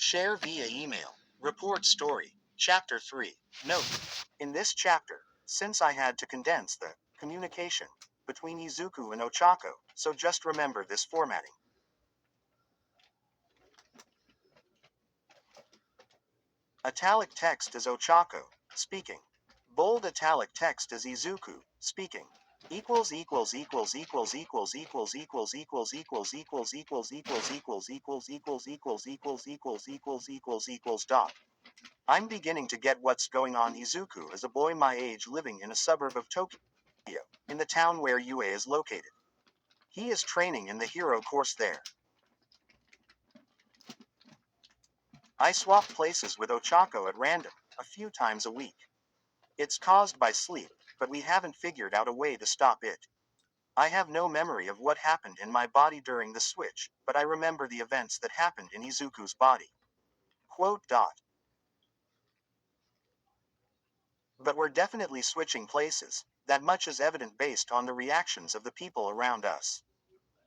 Share via email. Report story. Chapter 3. Note. In this chapter, since I had to condense the communication between Izuku and Ochako, so just remember this formatting. Italic text is Ochako, speaking. Bold italic text is Izuku, speaking. Equals equals equals equals equals equals equals equals equals equals equals equals equals equals equals equals equals equals dot. I'm beginning to get what's going on. Izuku is a boy my age living in a suburb of Tokyo, in the town where UA is located. He is training in the hero course there. I swap places with Ochako at random, a few times a week. It's caused by sleep, but we haven't figured out a way to stop it. I have no memory of what happened in my body during the switch, but I remember the events that happened in Izuku's body. Quote dot. But we're definitely switching places, that much is evident based on the reactions of the people around us.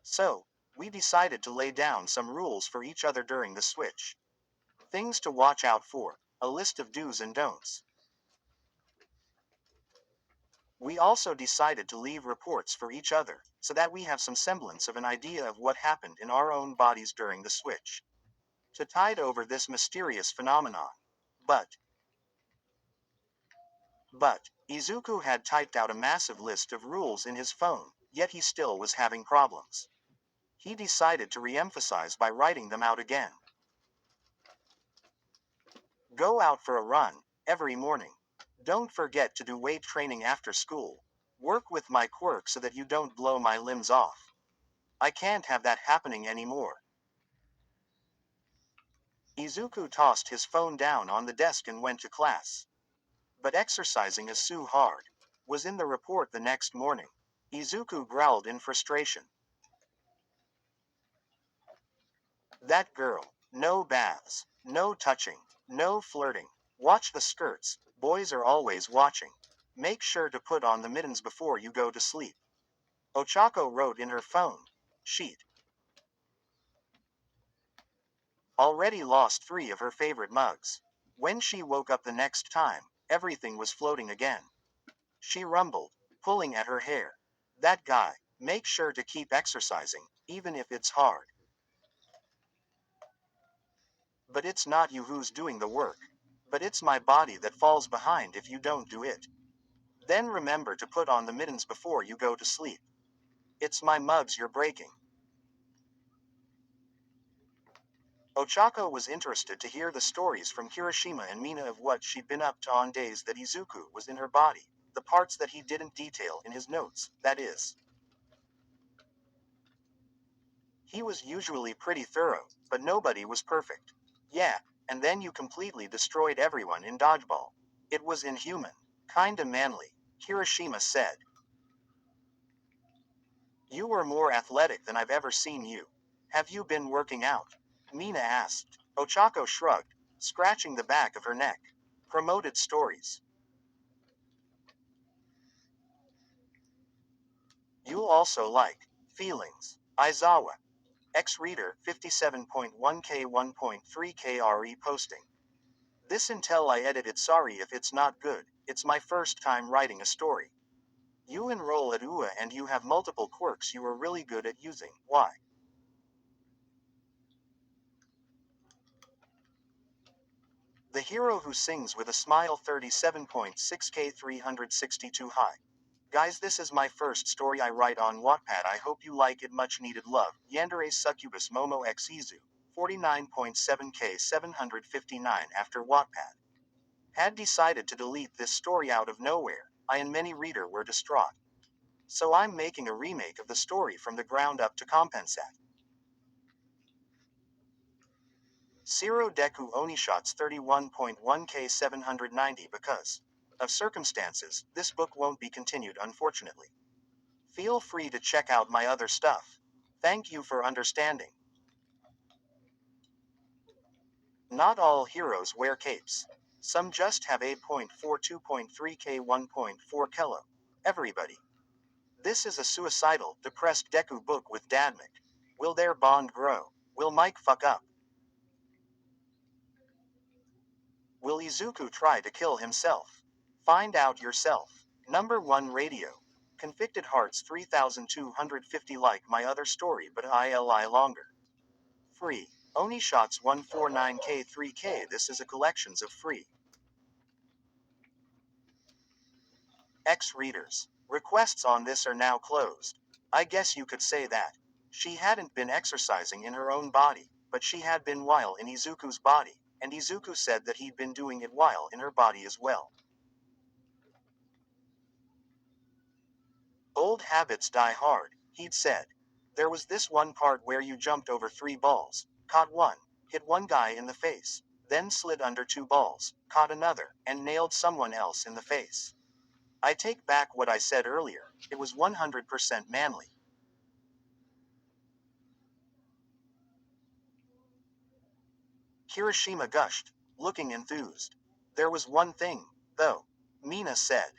So, we decided to lay down some rules for each other during the switch. Things to watch out for, a list of do's and don'ts. We also decided to leave reports for each other, so that we have some semblance of an idea of what happened in our own bodies during the switch. To tide over this mysterious phenomenon. But, Izuku had typed out a massive list of rules in his phone, yet he still was having problems. He decided to re-emphasize by writing them out again. Go out for a run, every morning. Don't forget to do weight training after school. Work with my quirk so that you don't blow my limbs off. I can't have that happening anymore. Izuku tossed his phone down on the desk and went to class. But exercising is so hard. Was in the report the next morning. Izuku growled in frustration. That girl. No baths. No touching. No flirting. Watch the skirts. Boys are always watching. Make sure to put on the mittens before you go to sleep. Ochako wrote in her phone sheet. Already lost 3 of her favorite mugs. When she woke up the next time, everything was floating again. She rumbled, pulling at her hair. That guy. Make sure to keep exercising, even if it's hard. But it's not you who's doing the work. But it's my body that falls behind if you don't do it. Then remember to put on the mittens before you go to sleep. It's my mugs you're breaking. Ochako was interested to hear the stories from Kirishima and Mina of what she'd been up to on days that Izuku was in her body, the parts that he didn't detail in his notes, that is. He was usually pretty thorough, but nobody was perfect. Yeah, and then you completely destroyed everyone in dodgeball. It was inhuman. Kinda manly, Kirishima said. You were more athletic than I've ever seen you. Have you been working out? Mina asked. Ochako shrugged, scratching the back of her neck. Promoted stories. You'll also like feelings. Aizawa. X-Reader 57.1K 1.3 KRE posting. This until I edit it, sorry if it's not good, it's my first time writing a story. You enroll at UA and you have multiple quirks you are really good at using, why? The hero who sings with a smile 37.6K 362 high. Guys, this is my first story I write on Wattpad. I hope you like it. Much needed love. Yandere Succubus Momo X Izu. 49.7K 759 after Wattpad had decided to delete this story out of nowhere. I and many reader were distraught. So I'm making a remake of the story from the ground up to compensate. Zero Deku Onishots 31.1K 790 because of circumstances, this book won't be continued unfortunately. Feel free to check out my other stuff. Thank you for understanding. Not all heroes wear capes. Some just have 8.42.3K 1.4 kilo. Everybody. This is a suicidal, depressed Deku book with Dadmic. Will their bond grow? Will Mike fuck up? Will Izuku try to kill himself? Find out yourself. Number 1 Radio. Convicted Hearts 3250 like my other story but ILI longer. Free. Oni Shots 149K3K. This is a collections of free X readers. Requests on this are now closed. I guess you could say that. She hadn't been exercising in her own body, but she had been while in Izuku's body, and Izuku said that he'd been doing it while in her body as well. Old habits die hard, he'd said. There was this one part where you jumped over 3 balls, caught one, hit one guy in the face, then slid under 2 balls, caught another, and nailed someone else in the face. I take back what I said earlier, it was 100% manly. Kirishima gushed, looking enthused. There was one thing, though. Mina said.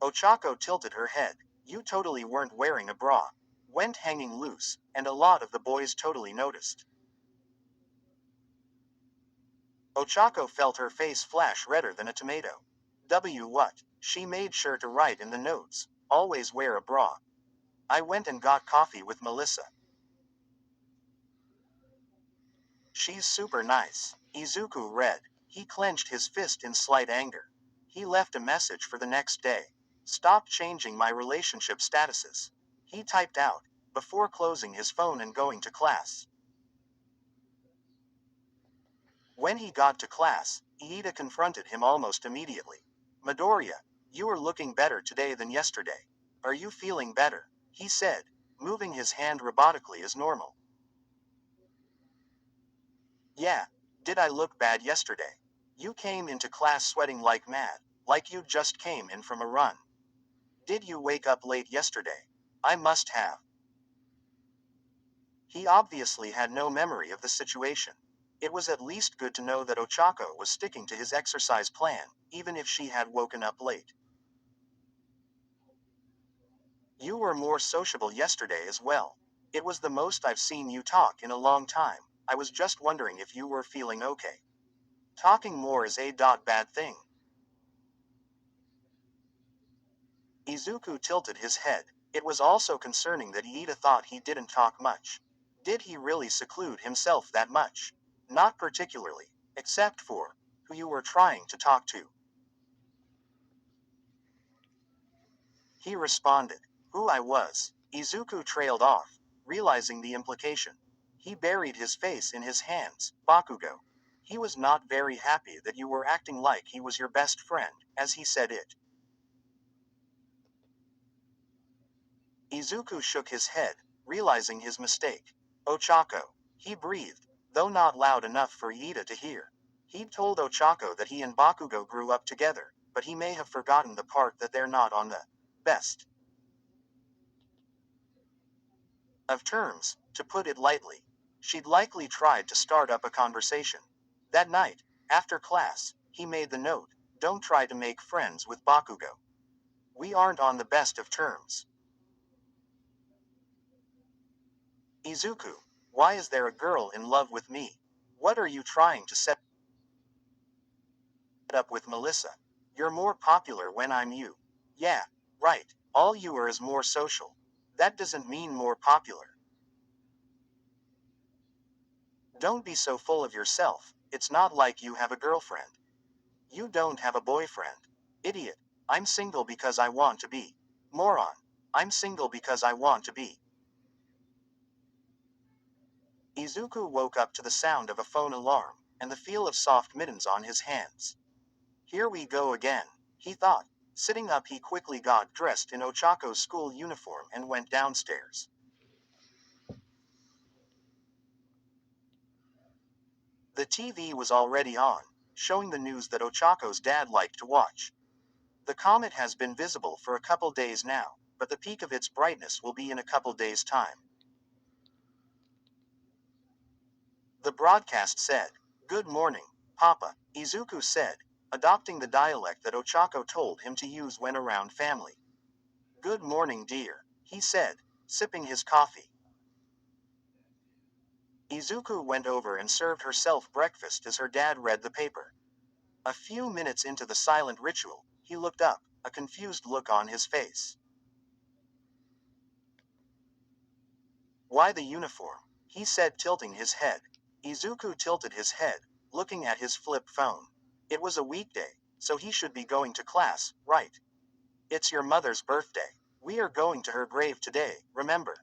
Ochako tilted her head. You totally weren't wearing a bra. Went hanging loose, and a lot of the boys totally noticed. Ochako felt her face flash redder than a tomato. What? She made sure to write in the notes. Always wear a bra. I went and got coffee with Melissa. She's super nice. Izuku read. He clenched his fist in slight anger. He left a message for the next day. Stop changing my relationship statuses. He typed out, before closing his phone and going to class. When he got to class, Iida confronted him almost immediately. Midoriya, you are looking better today than yesterday. Are you feeling better? He said, moving his hand robotically as normal. Yeah, did I look bad yesterday? You came into class sweating like mad, like you just came in from a run. Did you wake up late yesterday? I must have. He obviously had no memory of the situation. It was at least good to know that Ochako was sticking to his exercise plan, even if she had woken up late. You were more sociable yesterday as well. It was the most I've seen you talk in a long time. I was just wondering if you were feeling okay. Talking more is a bad thing. Izuku tilted his head. It was also concerning that Iida thought he didn't talk much. Did he really seclude himself that much? Not particularly, except for who you were trying to talk to. He responded, who I was. Izuku trailed off, realizing the implication. He buried his face in his hands. Bakugo. He was not very happy that you were acting like he was your best friend, as he said it. Izuku shook his head, realizing his mistake. Ochako. He breathed, though not loud enough for Iida to hear. He'd told Ochako that he and Bakugo grew up together, but he may have forgotten the part that they're not on the best of terms, to put it lightly. She'd likely tried to start up a conversation. That night, after class, he made the note, don't try to make friends with Bakugo. We aren't on the best of terms. Izuku, why is there a girl in love with me? What are you trying to set up with Melissa? You're more popular when I'm you. Yeah, right, all you are is more social. That doesn't mean more popular. Don't be so full of yourself, it's not like you have a girlfriend. You don't have a boyfriend. Idiot, I'm single because I want to be. Moron, I'm single because I want to be. Izuku woke up to the sound of a phone alarm, and the feel of soft mittens on his hands. Here we go again, he thought. Sitting up he quickly got dressed in Ochako's school uniform and went downstairs. The TV was already on, showing the news that Ochako's dad liked to watch. The comet has been visible for a couple days now, but the peak of its brightness will be in a couple days' time. The broadcast said, Good morning, Papa, Izuku said, adopting the dialect that Ochako told him to use when around family. Good morning, dear, he said, sipping his coffee. Izuku went over and served herself breakfast as her dad read the paper. A few minutes into the silent ritual, he looked up, a confused look on his face. "Why the uniform?" he said, tilting his head. Izuku tilted his head, looking at his flip phone. It was a weekday, so he should be going to class, right? "It's your mother's birthday. We are going to her grave today, remember?"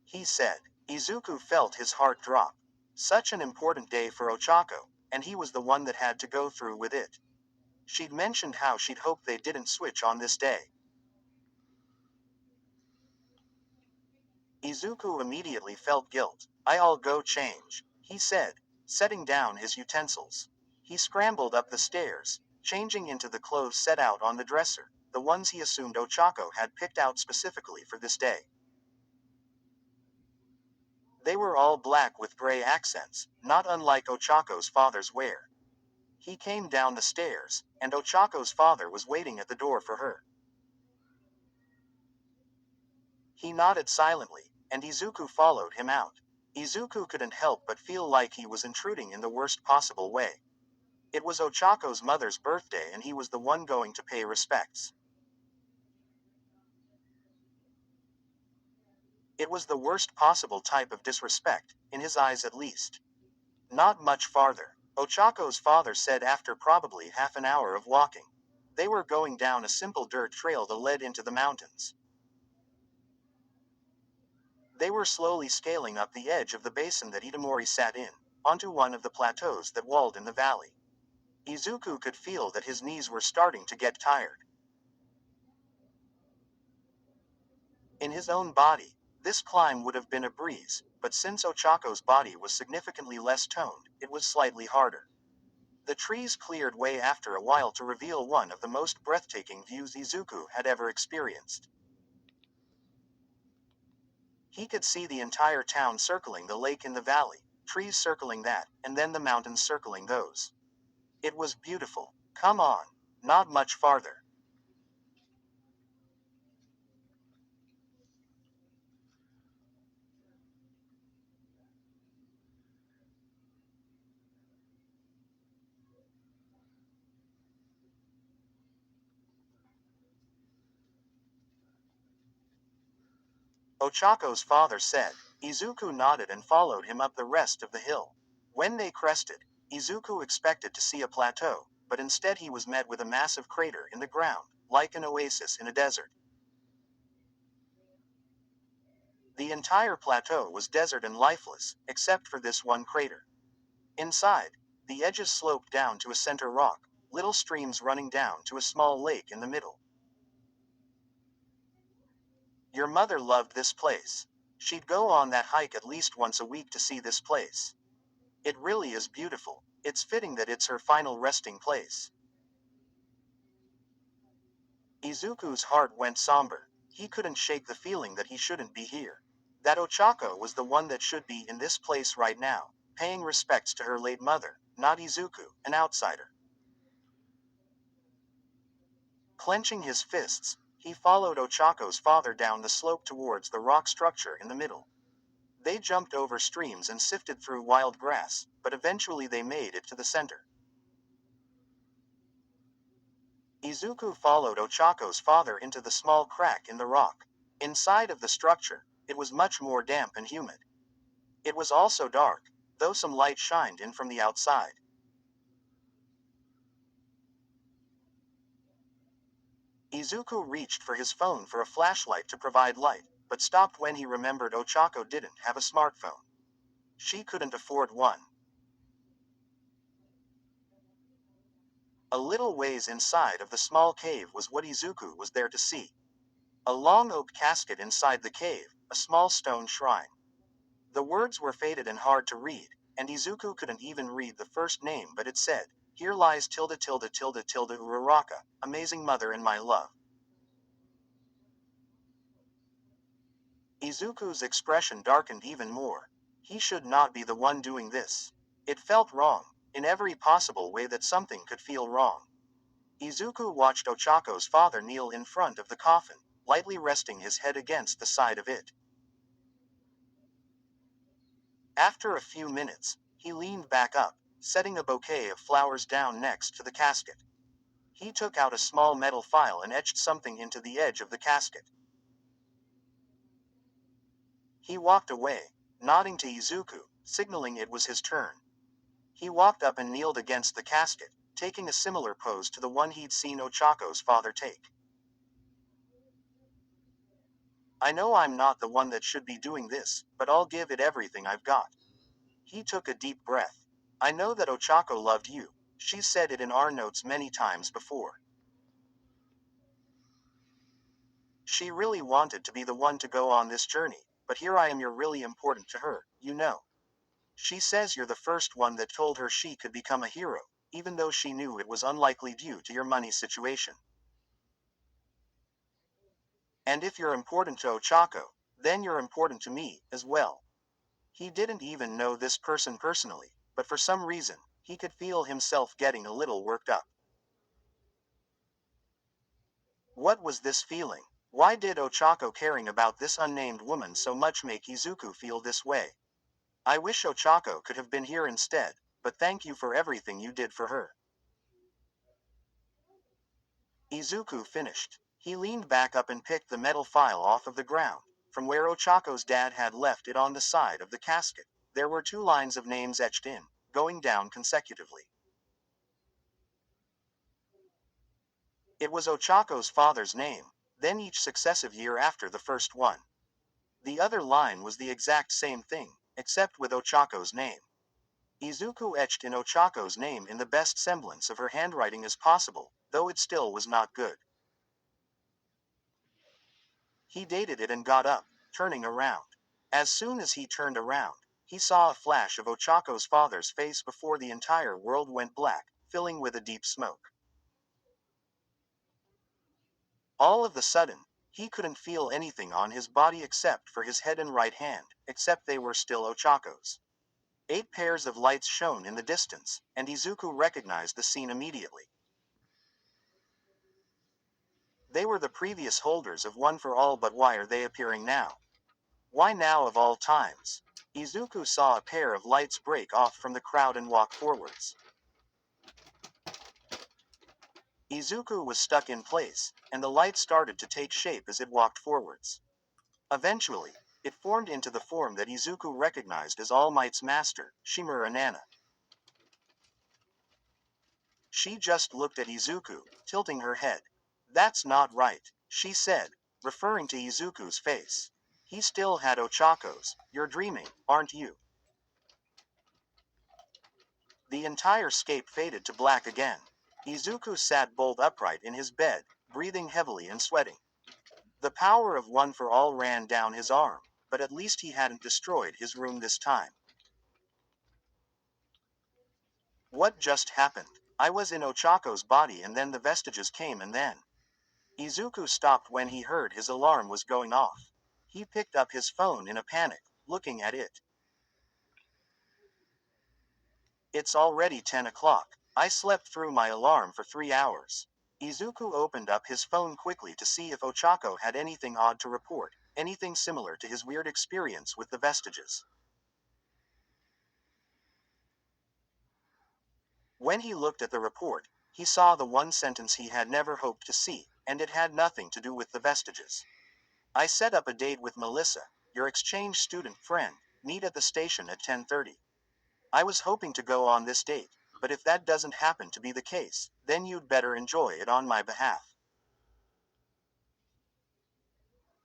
he said. Izuku felt his heart drop. Such an important day for Ochako, and he was the one that had to go through with it. She'd mentioned how she'd hoped they didn't switch on this day. Izuku immediately felt guilt. "I'll go change," he said, setting down his utensils. He scrambled up the stairs, changing into the clothes set out on the dresser, the ones he assumed Ochako had picked out specifically for this day. They were all black with gray accents, not unlike Ochako's father's wear. He came down the stairs, and Ochako's father was waiting at the door for her. He nodded silently, and Izuku followed him out. Izuku couldn't help but feel like he was intruding in the worst possible way. It was Ochako's mother's birthday and he was the one going to pay respects. It was the worst possible type of disrespect, in his eyes at least. Not much farther, Ochako's father said after probably half an hour of walking. They were going down a simple dirt trail that led into the mountains. They were slowly scaling up the edge of the basin that Itamori sat in, onto one of the plateaus that walled in the valley. Izuku could feel that his knees were starting to get tired. In his own body, this climb would have been a breeze, but since Ochako's body was significantly less toned, it was slightly harder. The trees cleared way after a while to reveal one of the most breathtaking views Izuku had ever experienced. He could see the entire town circling the lake in the valley, trees circling that, and then the mountains circling those. It was beautiful. "Come on. Not much farther." Ochako's father said. Izuku nodded and followed him up the rest of the hill. When they crested, Izuku expected to see a plateau, but instead he was met with a massive crater in the ground, like an oasis in a desert. The entire plateau was desert and lifeless, except for this one crater. Inside, the edges sloped down to a center rock, little streams running down to a small lake in the middle. Your mother loved this place. She'd go on that hike at least once a week to see this place. It really is beautiful. It's fitting that it's her final resting place. Izuku's heart went somber. He couldn't shake the feeling that he shouldn't be here. That Ochako was the one that should be in this place right now, paying respects to her late mother, not Izuku, an outsider. Clenching his fists, he followed Ochako's father down the slope towards the rock structure in the middle. They jumped over streams and sifted through wild grass, but eventually they made it to the center. Izuku followed Ochako's father into the small crack in the rock. Inside of the structure, it was much more damp and humid. It was also dark, though some light shined in from the outside. Izuku reached for his phone for a flashlight to provide light, but stopped when he remembered Ochako didn't have a smartphone. She couldn't afford one. A little ways inside of the small cave was what Izuku was there to see. A long oak casket inside the cave, a small stone shrine. The words were faded and hard to read, and Izuku couldn't even read the first name, but it said, "Here lies tilde tilde tilde tilde Uraraka, amazing mother and my love." Izuku's expression darkened even more. He should not be the one doing this. It felt wrong, in every possible way that something could feel wrong. Izuku watched Ochako's father kneel in front of the coffin, lightly resting his head against the side of it. After a few minutes, he leaned back up, setting a bouquet of flowers down next to the casket. He took out a small metal file and etched something into the edge of the casket. He walked away, nodding to Izuku, signaling it was his turn. He walked up and kneeled against the casket, taking a similar pose to the one he'd seen Ochako's father take. I know I'm not the one that should be doing this, but I'll give it everything I've got. He took a deep breath. I know that Ochako loved you. She's said it in our notes many times before. She really wanted to be the one to go on this journey, but here I am, you're really important to her, you know. She says you're the first one that told her she could become a hero, even though she knew it was unlikely due to your money situation. And if you're important to Ochako, then you're important to me, as well. He didn't even know this person personally, but for some reason, he could feel himself getting a little worked up. What was this feeling? Why did Ochako caring about this unnamed woman so much make Izuku feel this way? I wish Ochako could have been here instead, but thank you for everything you did for her. Izuku finished. He leaned back up and picked the metal file off of the ground, from where Ochako's dad had left it on the side of the casket. There were 2 lines of names etched in, going down consecutively. It was Ochako's father's name, then each successive year after the first one. The other line was the exact same thing, except with Ochako's name. Izuku etched in Ochako's name in the best semblance of her handwriting as possible, though it still was not good. He dated it and got up, turning around. As soon as he turned around, he saw a flash of Ochako's father's face before the entire world went black, filling with a deep smoke. All of a sudden, he couldn't feel anything on his body except for his head and right hand, except they were still Ochako's. 8 pairs of lights shone in the distance, and Izuku recognized the scene immediately. They were the previous holders of One for All, but why are they appearing now? Why now of all times? Izuku saw a pair of lights break off from the crowd and walk forwards. Izuku was stuck in place, and the light started to take shape as it walked forwards. Eventually, it formed into the form that Izuku recognized as All Might's master, Shimura Nana. She just looked at Izuku, tilting her head. That's not right, she said, referring to Izuku's face. He still had Ochako's. You're dreaming, aren't you? The entire scape faded to black again. Izuku sat bolt upright in his bed, breathing heavily and sweating. The power of One for All ran down his arm, but at least he hadn't destroyed his room this time. What just happened? I was in Ochako's body and then the vestiges came and then. Izuku stopped when he heard his alarm was going off. He picked up his phone in a panic, looking at it. It's already 10 o'clock. I slept through my alarm for 3 hours. Izuku opened up his phone quickly to see if Ochako had anything odd to report, anything similar to his weird experience with the vestiges. When he looked at the report, he saw the one sentence he had never hoped to see, and it had nothing to do with the vestiges. I set up a date with Melissa, your exchange student friend, meet at the station at 10:30. I was hoping to go on this date, but if that doesn't happen to be the case, then you'd better enjoy it on my behalf.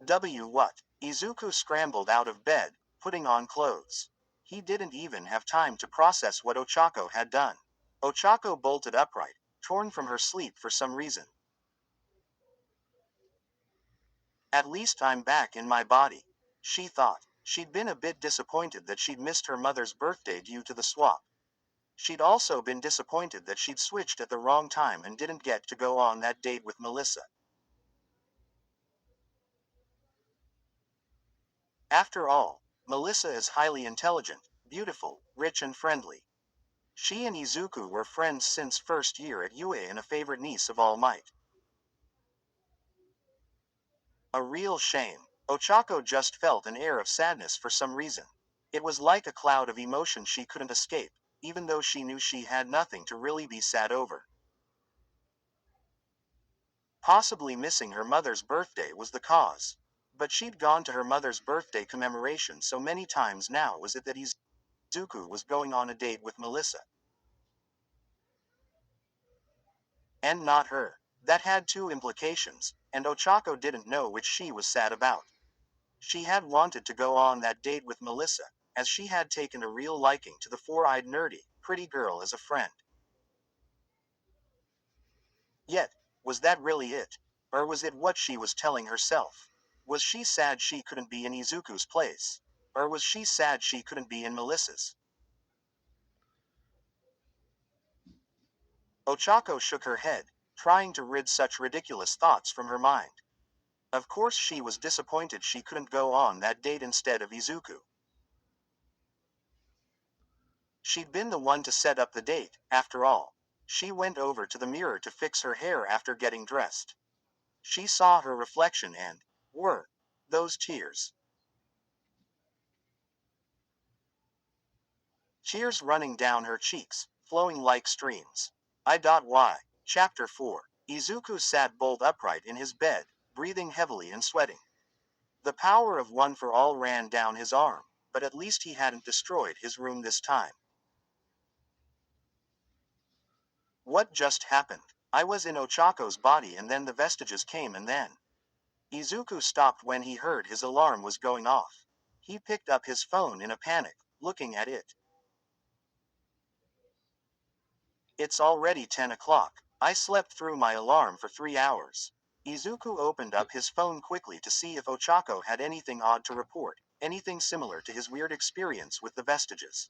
What? Izuku scrambled out of bed, putting on clothes. He didn't even have time to process what Ochako had done. Ochako bolted upright, torn from her sleep for some reason. At least I'm back in my body, she thought. She'd been a bit disappointed that she'd missed her mother's birthday due to the swap. She'd also been disappointed that she'd switched at the wrong time and didn't get to go on that date with Melissa. After all, Melissa is highly intelligent, beautiful, rich and friendly. She and Izuku were friends since first year at UA and a favorite niece of All Might. A real shame. Ochako just felt an air of sadness for some reason. It was like a cloud of emotion she couldn't escape, even though she knew she had nothing to really be sad over. Possibly missing her mother's birthday was the cause. But she'd gone to her mother's birthday commemoration so many times now was it that Izuku was going on a date with Melissa. And not her. That had two implications, and Ochako didn't know which she was sad about. She had wanted to go on that date with Melissa, as she had taken a real liking to the four-eyed nerdy, pretty girl as a friend. Yet, was that really it? Or was it what she was telling herself? Was she sad she couldn't be in Izuku's place? Or was she sad she couldn't be in Melissa's? Ochako shook her head, trying to rid such ridiculous thoughts from her mind. Of course she was disappointed she couldn't go on that date instead of Izuku. She'd been the one to set up the date, after all. She went over to the mirror to fix her hair after getting dressed. She saw her reflection and, were those tears? Tears running down her cheeks, flowing like streams. I.Y. Chapter 4. Izuku sat bolt upright in his bed, breathing heavily and sweating. The power of one for all ran down his arm, but at least he hadn't destroyed his room this time. What just happened? I was in Ochako's body and then the vestiges came and then. Izuku stopped when he heard his alarm was going off. He picked up his phone in a panic, looking at it. It's already 10 o'clock. I slept through my alarm for 3 hours. Izuku opened up his phone quickly to see if Ochako had anything odd to report, anything similar to his weird experience with the vestiges.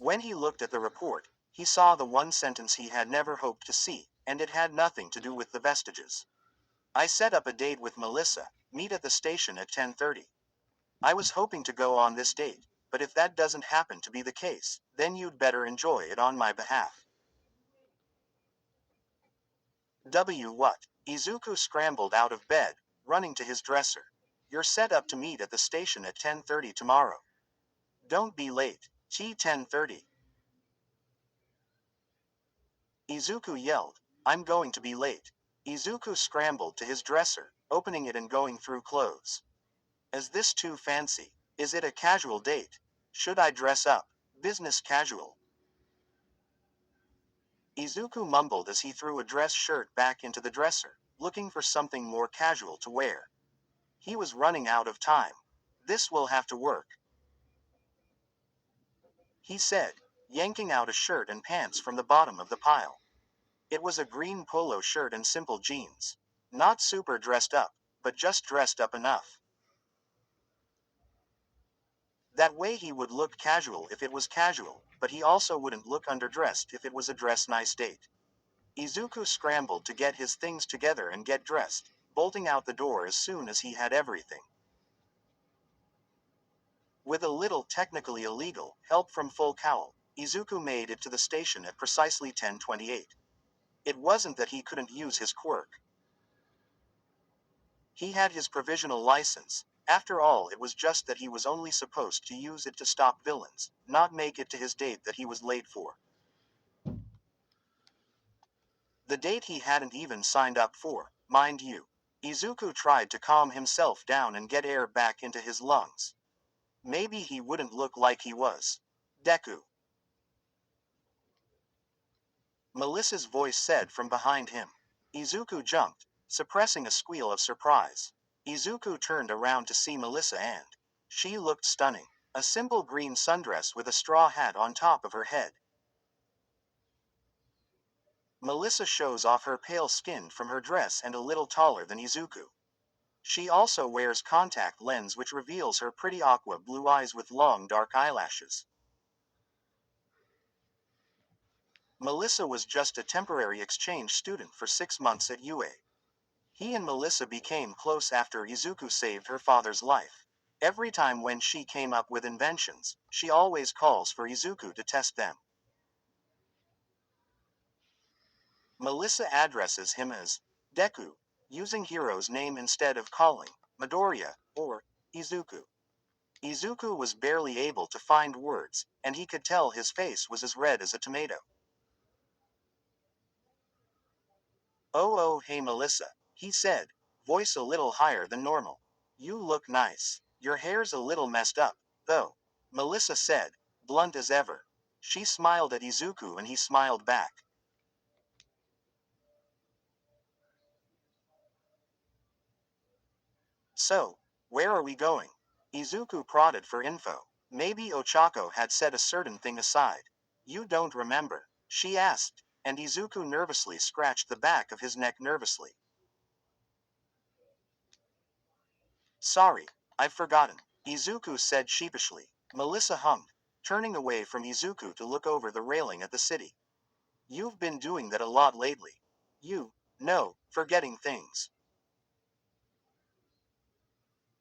When he looked at the report, he saw the one sentence he had never hoped to see, and it had nothing to do with the vestiges. I set up a date with Melissa, meet at the station at 10:30. I was hoping to go on this date, but if that doesn't happen to be the case, then you'd better enjoy it on my behalf. What? Izuku scrambled out of bed, running to his dresser. You're set up to meet at the station at 10:30 tomorrow. Don't be late. T 10:30. Izuku yelled, I'm going to be late. Izuku scrambled to his dresser, opening it and going through clothes. Is this too fancy? Is it a casual date? Should I dress up? Business casual. Izuku mumbled as he threw a dress shirt back into the dresser, looking for something more casual to wear. He was running out of time. This will have to work, he said, yanking out a shirt and pants from the bottom of the pile. It was a green polo shirt and simple jeans. Not super dressed up, but just dressed up enough. That way he would look casual if it was casual, but he also wouldn't look underdressed if it was a dress nice date. Izuku scrambled to get his things together and get dressed, bolting out the door as soon as he had everything. With a little technically illegal help from Full Cowl, Izuku made it to the station at precisely 10:28. It wasn't that he couldn't use his quirk. He had his provisional license. After all, it was just that he was only supposed to use it to stop villains, not make it to his date that he was late for. The date he hadn't even signed up for, mind you. Izuku tried to calm himself down and get air back into his lungs. Maybe he wouldn't look like he was. Deku. Melissa's voice said from behind him. Izuku jumped, suppressing a squeal of surprise. Izuku turned around to see Melissa and she looked stunning. A simple green sundress with a straw hat on top of her head. Melissa shows off her pale skin from her dress and a little taller than Izuku. She also wears contact lens which reveals her pretty aqua blue eyes with long dark eyelashes. Melissa was just a temporary exchange student for 6 months at UA. He and Melissa became close after Izuku saved her father's life. Every time when she came up with inventions, she always calls for Izuku to test them. Melissa addresses him as Deku, using Hiro's name instead of calling Midoriya or Izuku. Izuku was barely able to find words, and he could tell his face was as red as a tomato. Oh, hey Melissa, he said, voice a little higher than normal. You look nice. Your hair's a little messed up, though, Melissa said, blunt as ever. She smiled at Izuku and he smiled back. So, where are we going? Izuku prodded for info. Maybe Ochako had set a certain thing aside. You don't remember? She asked, and Izuku nervously scratched the back of his neck nervously. Sorry, I've forgotten, Izuku said sheepishly. Melissa hummed, turning away from Izuku to look over the railing at the city. You've been doing that a lot lately. You, no, forgetting things.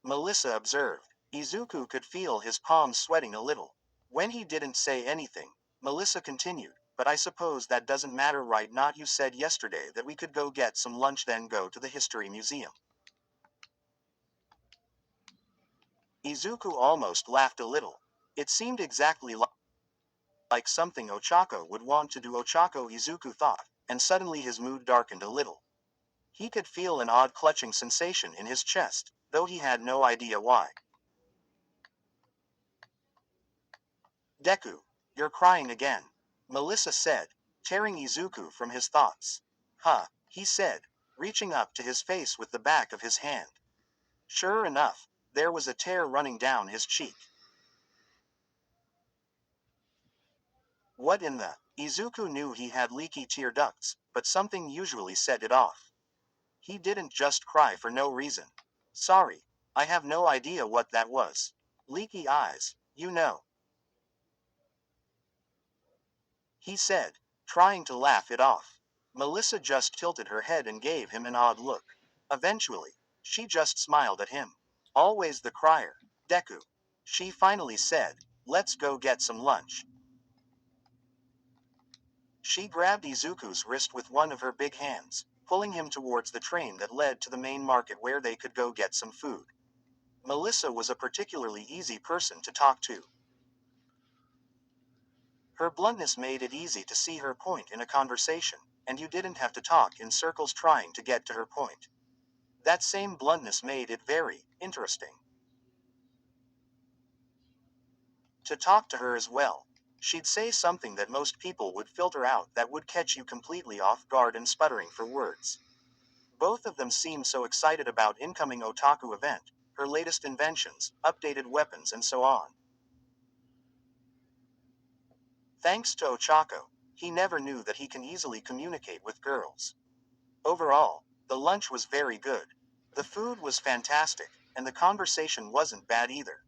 Melissa observed. Izuku could feel his palms sweating a little. When he didn't say anything, Melissa continued, but I suppose that doesn't matter, right? Not you said yesterday that we could go get some lunch then go to the history museum. Izuku almost laughed a little. It seemed exactly like something Ochako would want to do. Ochako, Izuku thought, and suddenly his mood darkened a little. He could feel an odd clutching sensation in his chest, though he had no idea why. Deku, you're crying again, Melissa said, tearing Izuku from his thoughts. Huh, he said, reaching up to his face with the back of his hand. Sure enough, there was a tear running down his cheek. What in the? Izuku knew he had leaky tear ducts, but something usually set it off. He didn't just cry for no reason. Sorry, I have no idea what that was. Leaky eyes, you know, he said, trying to laugh it off. Melissa just tilted her head and gave him an odd look. Eventually, she just smiled at him. Always the crier. Deku. She finally said, let's go get some lunch. She grabbed Izuku's wrist with one of her big hands, pulling him towards the train that led to the main market where they could go get some food. Melissa was a particularly easy person to talk to. Her bluntness made it easy to see her point in a conversation, and you didn't have to talk in circles trying to get to her point. That same bluntness made it very interesting to talk to her as well. She'd say something that most people would filter out, that would catch you completely off guard and sputtering for words. Both of them seemed so excited about incoming otaku event, her latest inventions, updated weapons and so on. Thanks to Ochako, he never knew that he can easily communicate with girls. Overall, the lunch was very good. The food was fantastic, and the conversation wasn't bad either.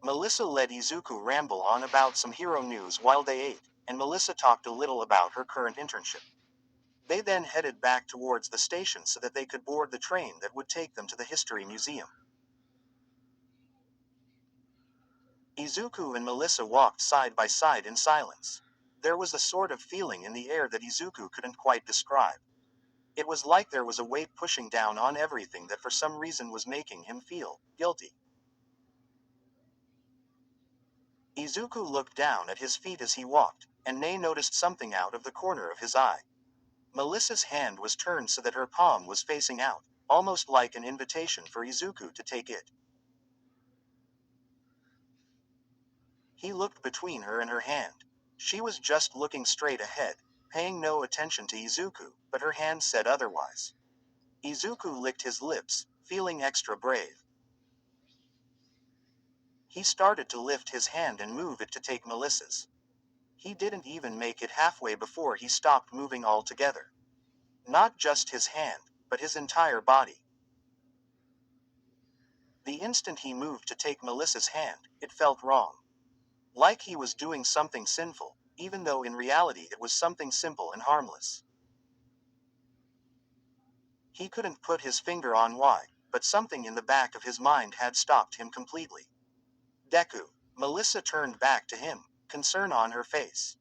Melissa let Izuku ramble on about some hero news while they ate, and Melissa talked a little about her current internship. They then headed back towards the station so that they could board the train that would take them to the History Museum. Izuku and Melissa walked side by side in silence. There was a sort of feeling in the air that Izuku couldn't quite describe. It was like there was a weight pushing down on everything that for some reason was making him feel guilty. Izuku looked down at his feet as he walked, and Nei noticed something out of the corner of his eye. Melissa's hand was turned so that her palm was facing out, almost like an invitation for Izuku to take it. He looked between her and her hand. She was just looking straight ahead, paying no attention to Izuku, but her hand said otherwise. Izuku licked his lips, feeling extra brave. He started to lift his hand and move it to take Melissa's. He didn't even make it halfway before he stopped moving altogether. Not just his hand, but his entire body. The instant he moved to take Melissa's hand, it felt wrong. Like he was doing something sinful, even though in reality it was something simple and harmless. He couldn't put his finger on why, but something in the back of his mind had stopped him completely. Deku. Melissa turned back to him, concern on her face.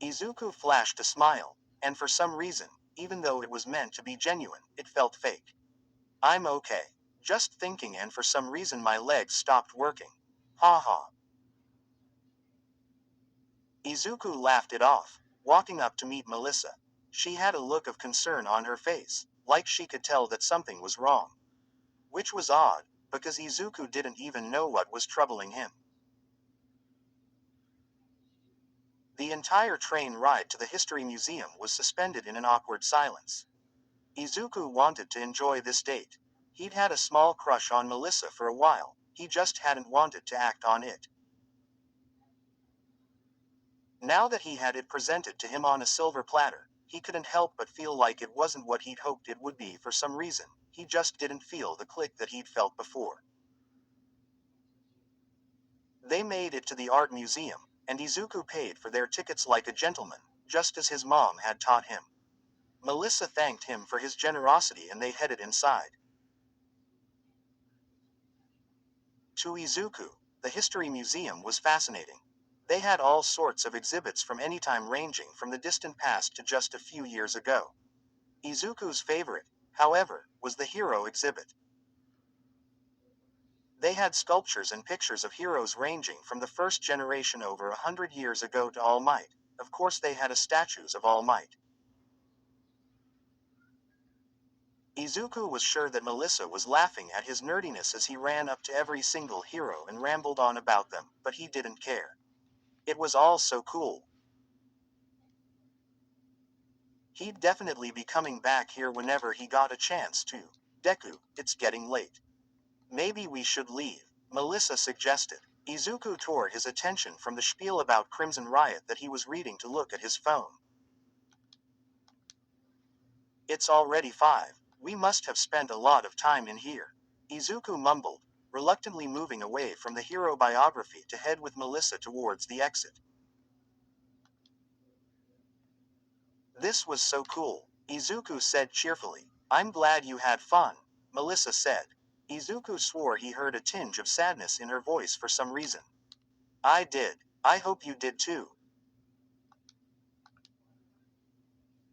Izuku flashed a smile, and for some reason, even though it was meant to be genuine, it felt fake. I'm okay. Just thinking and for some reason my legs stopped working. Ha ha. Izuku laughed it off, walking up to meet Melissa. She had a look of concern on her face, like she could tell that something was wrong. Which was odd, because Izuku didn't even know what was troubling him. The entire train ride to the History Museum was suspended in an awkward silence. Izuku wanted to enjoy this date. He'd had a small crush on Melissa for a while, he just hadn't wanted to act on it. Now that he had it presented to him on a silver platter, he couldn't help but feel like it wasn't what he'd hoped it would be for some reason. He just didn't feel the click that he'd felt before. They made it to the art museum, and Izuku paid for their tickets like a gentleman, just as his mom had taught him. Melissa thanked him for his generosity and they headed inside. To Izuku, the History Museum was fascinating. They had all sorts of exhibits from any time ranging from the distant past to just a few years ago. Izuku's favorite, however, was the hero exhibit. They had sculptures and pictures of heroes ranging from the first generation over 100 years ago to All Might. Of course they had statues of All Might. Izuku was sure that Melissa was laughing at his nerdiness as he ran up to every single hero and rambled on about them, but he didn't care. It was all so cool. He'd definitely be coming back here whenever he got a chance to. Deku, it's getting late. Maybe we should leave, Melissa suggested. Izuku tore his attention from the spiel about Crimson Riot that he was reading to look at his phone. It's already 5. We must have spent a lot of time in here. Izuku mumbled, reluctantly moving away from the hero biography to head with Melissa towards the exit. This was so cool, Izuku said cheerfully. I'm glad you had fun, Melissa said. Izuku swore he heard a tinge of sadness in her voice for some reason. I did. I hope you did too.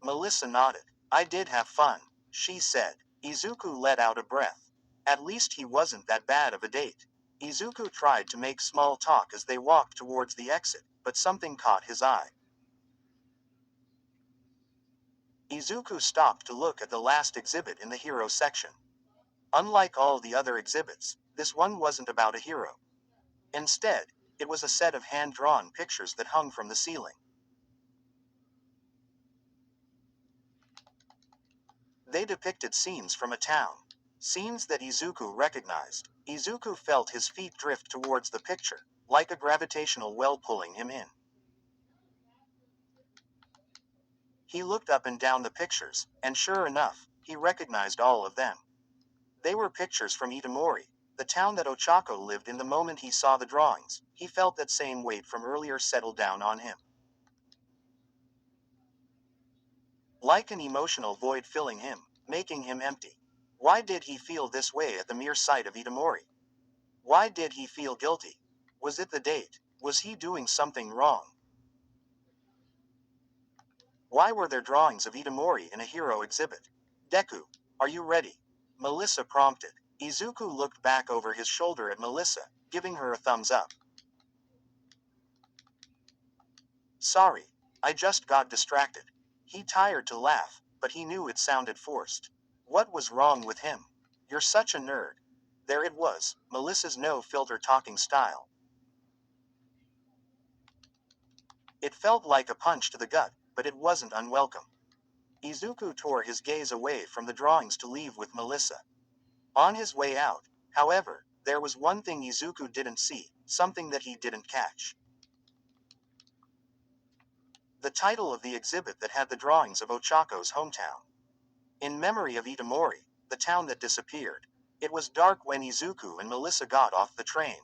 Melissa nodded. I did have fun, she said. Izuku let out a breath. At least he wasn't that bad of a date. Izuku tried to make small talk as they walked towards the exit, but something caught his eye. Izuku stopped to look at the last exhibit in the hero section. Unlike all the other exhibits, this one wasn't about a hero. Instead, it was a set of hand-drawn pictures that hung from the ceiling. They depicted scenes from a town. Scenes that Izuku recognized. Izuku felt his feet drift towards the picture, like a gravitational well pulling him in. He looked up and down the pictures, and sure enough, he recognized all of them. They were pictures from Itomori, the town that Ochako lived in. The moment he saw the drawings, he felt that same weight from earlier settle down on him. Like an emotional void filling him, making him empty. Why did he feel this way at the mere sight of Itomori? Why did he feel guilty? Was it the date? Was he doing something wrong? Why were there drawings of Itomori in a hero exhibit? Deku, are you ready? Melissa prompted. Izuku looked back over his shoulder at Melissa, giving her a thumbs up. Sorry, I just got distracted. He tried to laugh, but he knew it sounded forced. What was wrong with him? You're such a nerd. There it was, Melissa's no-filter talking style. It felt like a punch to the gut, but it wasn't unwelcome. Izuku tore his gaze away from the drawings to leave with Melissa. On his way out, however, there was one thing Izuku didn't see, something that he didn't catch. The title of the exhibit that had the drawings of Ochako's hometown. In memory of Itomori, the town that disappeared. It was dark when Izuku and Melissa got off the train.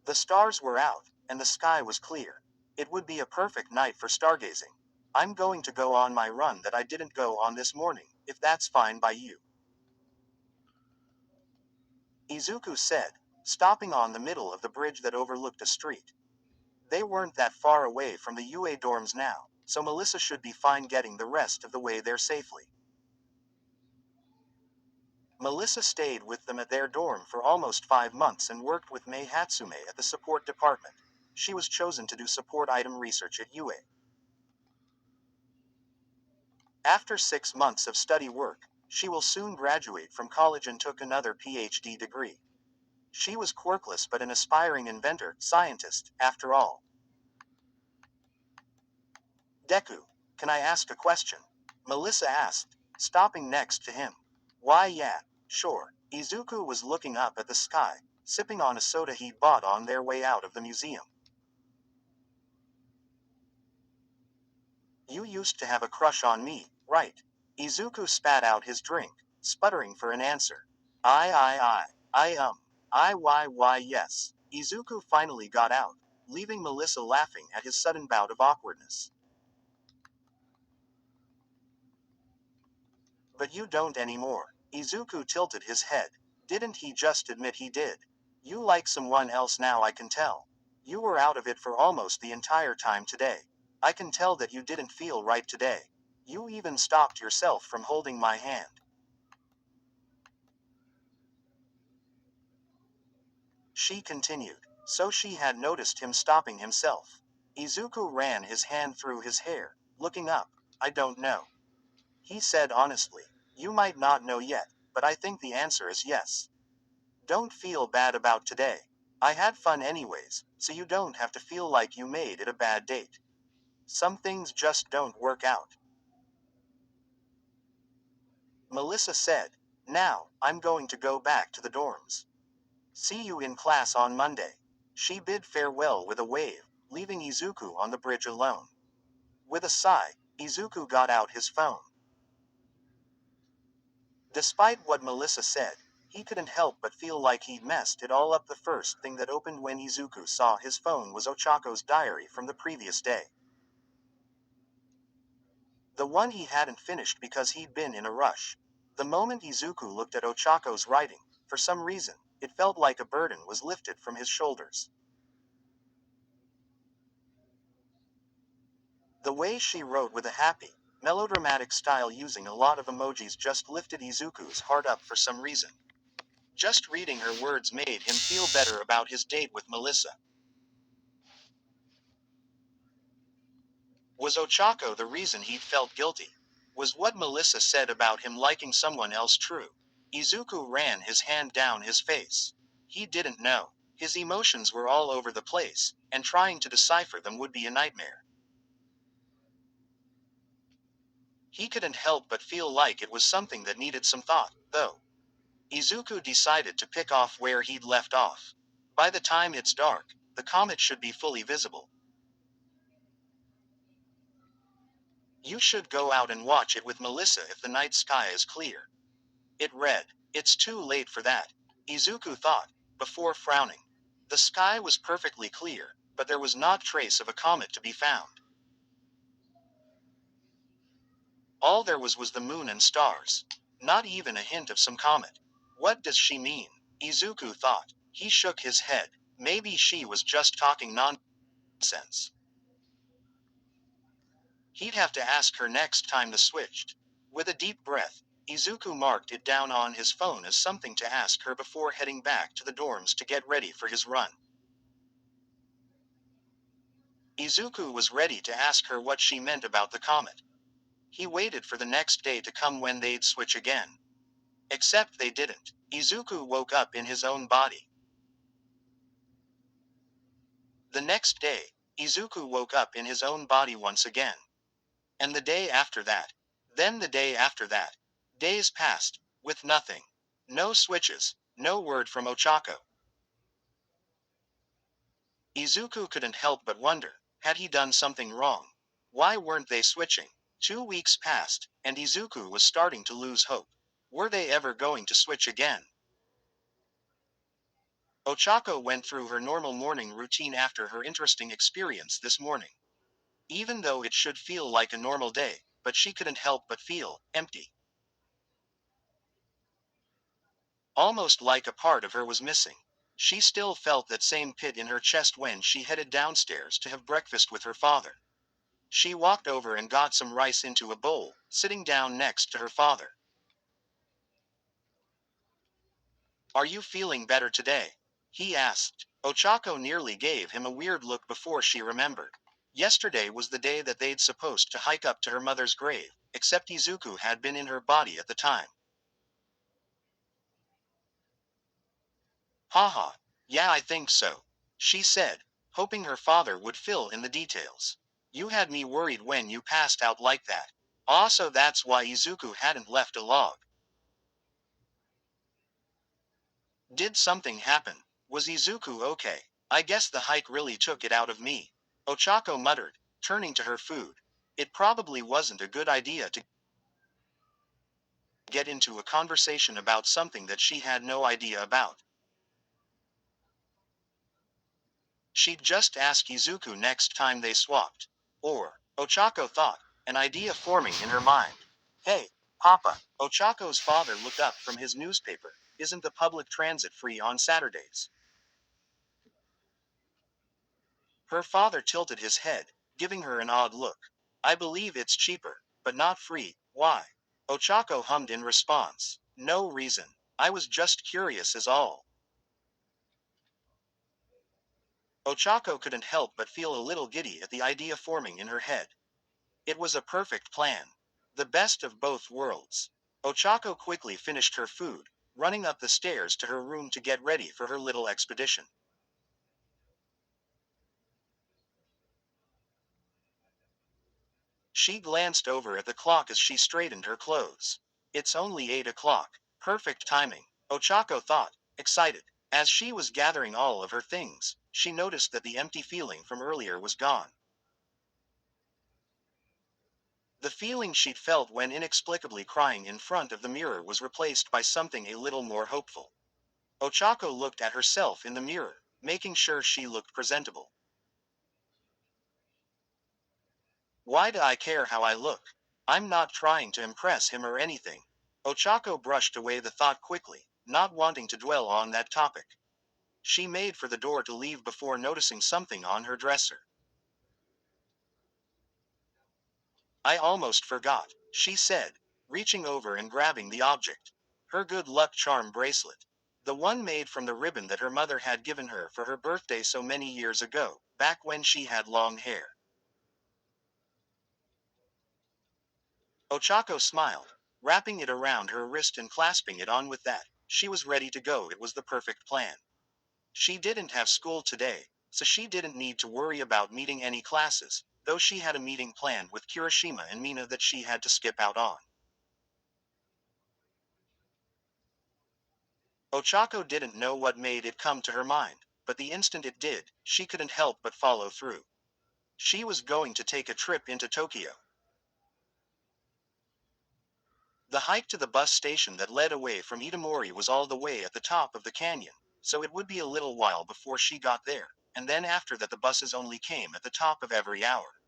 The stars were out, and the sky was clear. It would be a perfect night for stargazing. I'm going to go on my run that I didn't go on this morning, if that's fine by you. Izuku said, stopping on the middle of the bridge that overlooked a street. They weren't that far away from the UA dorms now. so Melissa should be fine getting the rest of the way there safely. Melissa stayed with them at their dorm for almost 5 months and worked with Mei Hatsume at the support department. She was chosen to do support item research at UA. After 6 months of study work, she will soon graduate from college and took another PhD degree. She was quirkless but an aspiring inventor, scientist, after all. Deku, can I ask a question? Melissa asked, stopping next to him. Why, yeah, sure. Izuku was looking up at the sky, sipping on a soda he'd bought on their way out of the museum. You used to have a crush on me, right? Izuku spat out his drink, sputtering for an answer. I, yes. Izuku finally got out, leaving Melissa laughing at his sudden bout of awkwardness. But you don't anymore. Izuku tilted his head. Didn't he just admit he did? You like someone else now, I can tell. You were out of it for almost the entire time today. I can tell that you didn't feel right today. You even stopped yourself from holding my hand. She continued. So she had noticed him stopping himself. Izuku ran his hand through his hair, looking up. I don't know. He said honestly. You might not know yet, but I think the answer is yes. Don't feel bad about today. I had fun anyways, so you don't have to feel like you made it a bad date. Some things just don't work out. Melissa said. Now, I'm going to go back to the dorms. See you in class on Monday. She bid farewell with a wave, leaving Izuku on the bridge alone. With a sigh, Izuku got out his phone. Despite what Melissa said, he couldn't help but feel like he'd messed it all up. The first thing that opened when Izuku saw his phone was Ochako's diary from the previous day. The one he hadn't finished because he'd been in a rush. The moment Izuku looked at Ochako's writing, for some reason, it felt like a burden was lifted from his shoulders. The way she wrote with a happy, melodramatic style using a lot of emojis just lifted Izuku's heart up for some reason. Just reading her words made him feel better about his date with Melissa. Was Ochako the reason he felt guilty? Was what Melissa said about him liking someone else true? Izuku ran his hand down his face. He didn't know. His emotions were all over the place, and trying to decipher them would be a nightmare. He couldn't help but feel like it was something that needed some thought, though. Izuku decided to pick off where he'd left off. By the time it's dark, the comet should be fully visible. You should go out and watch it with Melissa if the night sky is clear. It read. It's too late for that, Izuku thought, before frowning. The sky was perfectly clear, but there was not trace of a comet to be found. All there was the moon and stars. Not even a hint of some comet. What does she mean? Izuku thought. He shook his head. Maybe she was just talking nonsense. He'd have to ask her next time the switched. With a deep breath, Izuku marked it down on his phone as something to ask her before heading back to the dorms to get ready for his run. Izuku was ready to ask her what she meant about the comet. He waited for the next day to come when they'd switch again. Except they didn't. Izuku woke up in his own body. The next day, Izuku woke up in his own body once again. And the day after that. Then the day after that. Days passed, with nothing. No switches, no word from Ochako. Izuku couldn't help but wonder, had he done something wrong? Why weren't they switching? 2 weeks passed, and Izuku was starting to lose hope. Were they ever going to switch again? Ochako went through her normal morning routine after her interesting experience this morning. Even though it should feel like a normal day, but she couldn't help but feel empty. Almost like a part of her was missing. She still felt that same pit in her chest when she headed downstairs to have breakfast with her father. She walked over and got some rice into a bowl, sitting down next to her father. Are you feeling better today? He asked. Ochako nearly gave him a weird look before she remembered. Yesterday was the day that they'd supposed to hike up to her mother's grave, except Izuku had been in her body at the time. Haha. Yeah, I think so, she said, hoping her father would fill in the details. You had me worried when you passed out like that. Also, that's why Izuku hadn't left a log. Did something happen? Was Izuku okay? I guess the hike really took it out of me, Ochako muttered, turning to her food. It probably wasn't a good idea to get into a conversation about something that she had no idea about. She'd just ask Izuku next time they swapped. Or, Ochako thought, an idea forming in her mind. Hey, Papa, Ochako's father looked up from his newspaper. Isn't the public transit free on Saturdays? Her father tilted his head, giving her an odd look. I believe it's cheaper, but not free. Why? Ochako hummed in response. No reason. I was just curious as all. Ochako couldn't help but feel a little giddy at the idea forming in her head. It was a perfect plan. The best of both worlds. Ochako quickly finished her food, running up the stairs to her room to get ready for her little expedition. She glanced over at the clock as she straightened her clothes. It's only 8 o'clock. Perfect timing, Ochako thought, excited. As she was gathering all of her things, she noticed that the empty feeling from earlier was gone. The feeling she'd felt when inexplicably crying in front of the mirror was replaced by something a little more hopeful. Ochako looked at herself in the mirror, making sure she looked presentable. Why do I care how I look? I'm not trying to impress him or anything. Ochako brushed away the thought quickly, not wanting to dwell on that topic. She made for the door to leave before noticing something on her dresser. I almost forgot, she said, reaching over and grabbing the object. Her good luck charm bracelet. The one made from the ribbon that her mother had given her for her birthday so many years ago, back when she had long hair. Ochako smiled, wrapping it around her wrist and clasping it on with that. She was ready to go. It was the perfect plan. She didn't have school today, so she didn't need to worry about meeting any classes, though she had a meeting planned with Kirishima and Mina that she had to skip out on. Ochako didn't know what made it come to her mind, but the instant it did, she couldn't help but follow through. She was going to take a trip into Tokyo. The hike to the bus station that led away from Itamori was all the way at the top of the canyon, so it would be a little while before she got there, and then after that the buses only came at the top of every hour.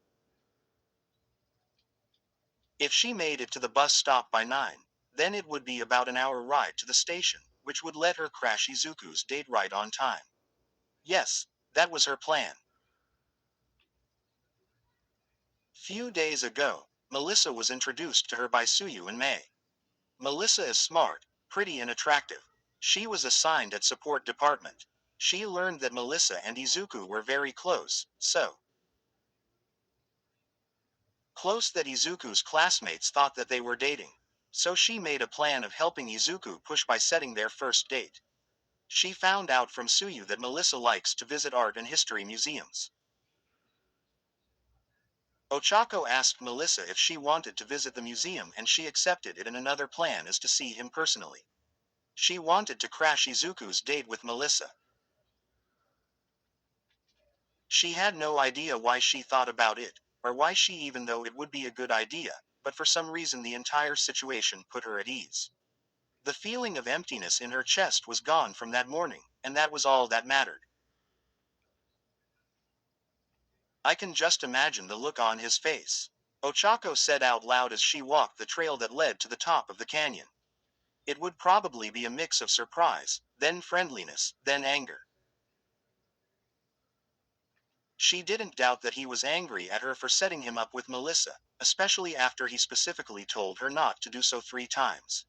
If she made it to the bus stop by 9, then it would be about an hour ride to the station, which would let her crash Izuku's date right on time. Yes, that was her plan. Few days ago, Melissa was introduced to her by Suyu and Mei. Melissa is smart, pretty and attractive. She was assigned at support department. She learned that Melissa and Izuku were very close, so close that Izuku's classmates thought that they were dating. So she made a plan of helping Izuku push by setting their first date. She found out from Suyu that Melissa likes to visit art and history museums. Ochako asked Melissa if she wanted to visit the museum and she accepted it, and another plan is to see him personally. She wanted to crash Izuku's date with Melissa. She had no idea why she thought about it, or why she even though it would be a good idea, but for some reason the entire situation put her at ease. The feeling of emptiness in her chest was gone from that morning, and that was all that mattered. I can just imagine the look on his face, Ochako said out loud as she walked the trail that led to the top of the canyon. It would probably be a mix of surprise, then friendliness, then anger. She didn't doubt that he was angry at her for setting him up with Melissa, especially after he specifically told her not to do so 3 times.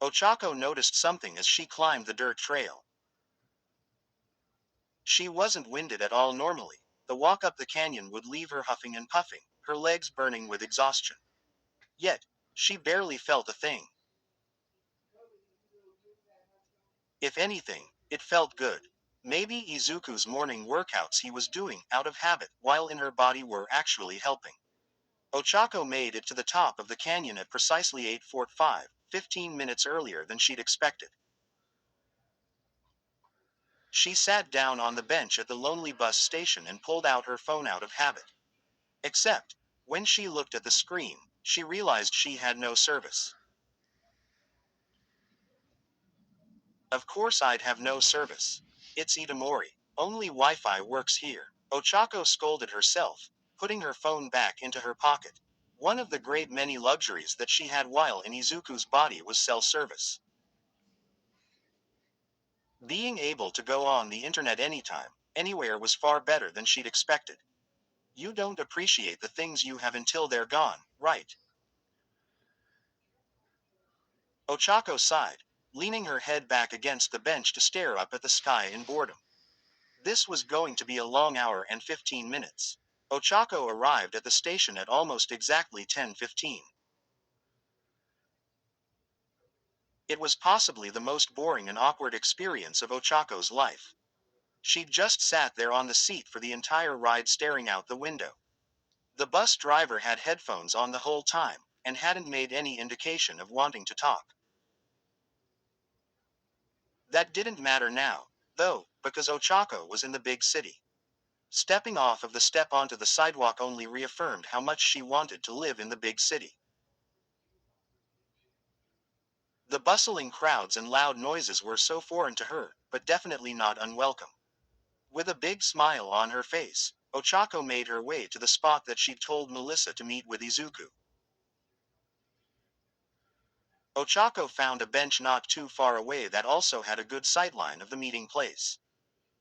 Ochako noticed something as she climbed the dirt trail. She wasn't winded at all normally. The walk up the canyon would leave her huffing and puffing, her legs burning with exhaustion. Yet, she barely felt a thing. If anything, it felt good. Maybe Izuku's morning workouts he was doing out of habit while in her body were actually helping. Ochako made it to the top of the canyon at precisely 8:45, 15 minutes earlier than she'd expected. She sat down on the bench at the lonely bus station and pulled out her phone out of habit. Except, when she looked at the screen, she realized she had no service. Of course I'd have no service. It's Itamori. Only Wi-Fi works here. Ochako scolded herself, putting her phone back into her pocket. One of the great many luxuries that she had while in Izuku's body was cell service. Being able to go on the internet anytime, anywhere was far better than she'd expected. You don't appreciate the things you have until they're gone, right? Ochako sighed, leaning her head back against the bench to stare up at the sky in boredom. This was going to be a long hour and 15 minutes. Ochako arrived at the station at almost exactly 10:15. It was possibly the most boring and awkward experience of Ochako's life. She'd just sat there on the seat for the entire ride staring out the window. The bus driver had headphones on the whole time, and hadn't made any indication of wanting to talk. That didn't matter now, though, because Ochako was in the big city. Stepping off of the step onto the sidewalk only reaffirmed how much she wanted to live in the big city. The bustling crowds and loud noises were so foreign to her, but definitely not unwelcome. With a big smile on her face, Ochako made her way to the spot that she'd told Melissa to meet with Izuku. Ochako found a bench not too far away that also had a good sightline of the meeting place.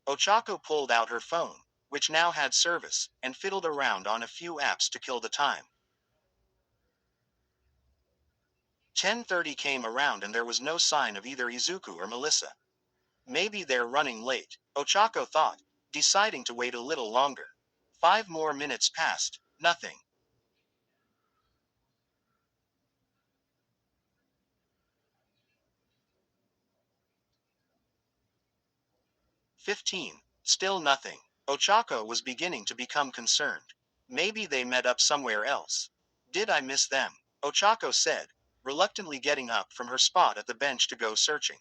Ochako pulled out her phone, which now had service, and fiddled around on a few apps to kill the time. 10:30 came around and there was no sign of either Izuku or Melissa. Maybe they're running late, Ochako thought, deciding to wait a little longer. 5 more minutes passed, nothing. 15, still nothing. Ochako was beginning to become concerned. Maybe they met up somewhere else. Did I miss them? Ochako said, reluctantly getting up from her spot at the bench to go searching.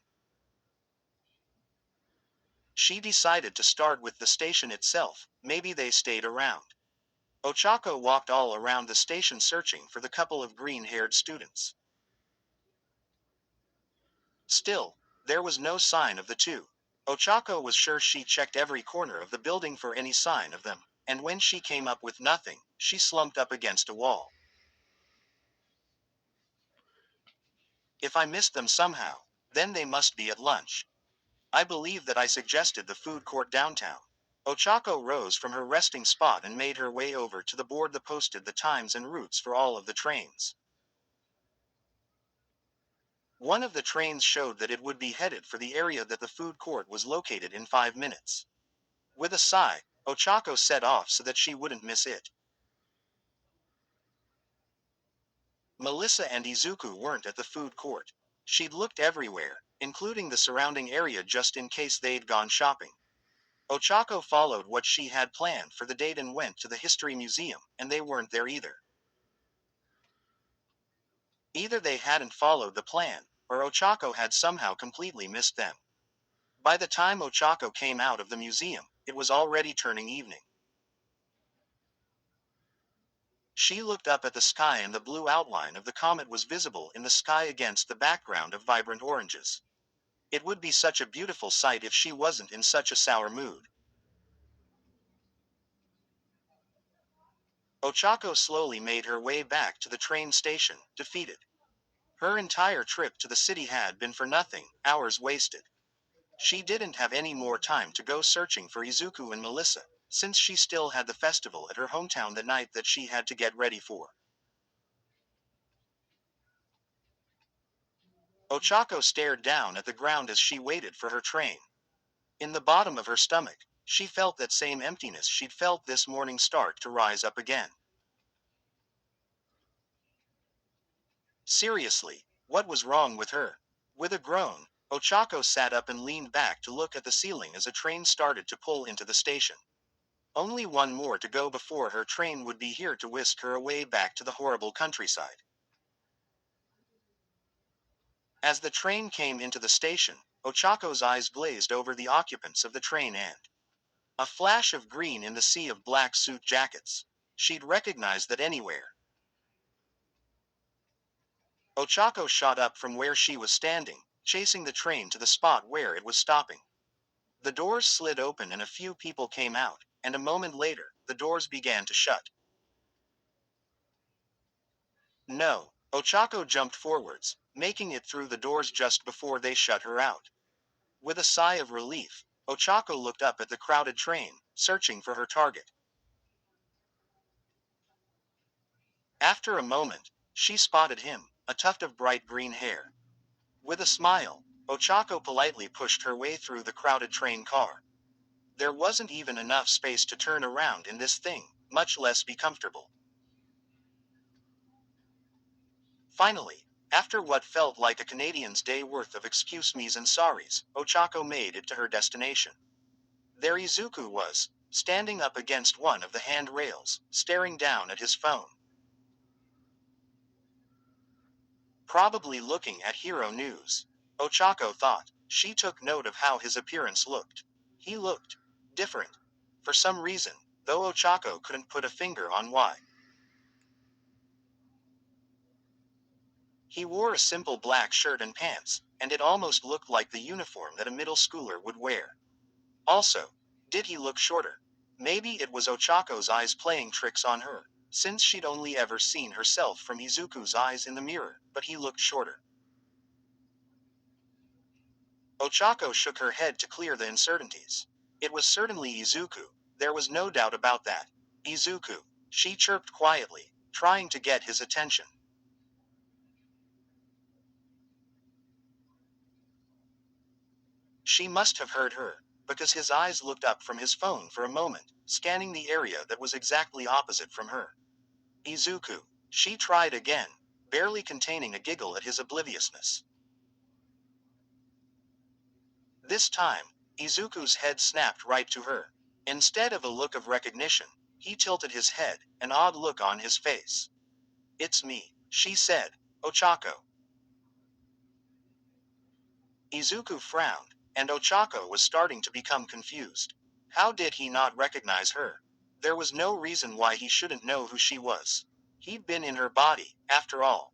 She decided to start with the station itself, maybe they stayed around. Ochako walked all around the station searching for the couple of green-haired students. Still, there was no sign of the two. Ochako was sure she checked every corner of the building for any sign of them, and when she came up with nothing, she slumped up against a wall. If I missed them somehow, then they must be at lunch. I believe that I suggested the food court downtown. Ochako rose from her resting spot and made her way over to the board that posted the times and routes for all of the trains. One of the trains showed that it would be headed for the area that the food court was located in 5 minutes. With a sigh, Ochako set off so that she wouldn't miss it. Melissa and Izuku weren't at the food court. She'd looked everywhere, including the surrounding area just in case they'd gone shopping. Ochako followed what she had planned for the date and went to the History Museum, and they weren't there either. Either they hadn't followed the plan, or Ochako had somehow completely missed them. By the time Ochako came out of the museum, it was already turning evening. She looked up at the sky and the blue outline of the comet was visible in the sky against the background of vibrant oranges. It would be such a beautiful sight if she wasn't in such a sour mood. Ochako slowly made her way back to the train station, defeated. Her entire trip to the city had been for nothing, hours wasted. She didn't have any more time to go searching for Izuku and Melissa, since she still had the festival at her hometown the night that she had to get ready for. Ochako stared down at the ground as she waited for her train. In the bottom of her stomach, she felt that same emptiness she'd felt this morning start to rise up again. Seriously, what was wrong with her? With a groan, Ochako sat up and leaned back to look at the ceiling as a train started to pull into the station. Only one more to go before her train would be here to whisk her away back to the horrible countryside. As the train came into the station, Ochako's eyes glazed over the occupants of the train and a flash of green in the sea of black suit jackets. She'd recognize that anywhere. Ochako shot up from where she was standing, chasing the train to the spot where it was stopping. The doors slid open and a few people came out, and a moment later, the doors began to shut. No, Ochako jumped forwards, making it through the doors just before they shut her out. With a sigh of relief, Ochako looked up at the crowded train, searching for her target. After a moment, she spotted him, a tuft of bright green hair. With a smile, Ochako politely pushed her way through the crowded train car. There wasn't even enough space to turn around in this thing, much less be comfortable. Finally, after what felt like a Canadian's day worth of excuse me's and sorries, Ochako made it to her destination. There Izuku was, standing up against one of the handrails, staring down at his phone. Probably looking at Hero News. Ochako thought. She took note of how his appearance looked. He looked different. For some reason, though Ochako couldn't put a finger on why. He wore a simple black shirt and pants, and it almost looked like the uniform that a middle schooler would wear. Also, did he look shorter? Maybe it was Ochako's eyes playing tricks on her, since she'd only ever seen herself from Izuku's eyes in the mirror, but he looked shorter. Ochako shook her head to clear the uncertainties. It was certainly Izuku, there was no doubt about that. Izuku, she chirped quietly, trying to get his attention. She must have heard her, because his eyes looked up from his phone for a moment, scanning the area that was exactly opposite from her. Izuku, she tried again, barely containing a giggle at his obliviousness. This time, Izuku's head snapped right to her. Instead of a look of recognition, he tilted his head, an odd look on his face. "It's me," she said, "Ochako." Izuku frowned, and Ochako was starting to become confused. How did he not recognize her? There was no reason why he shouldn't know who she was. He'd been in her body, after all.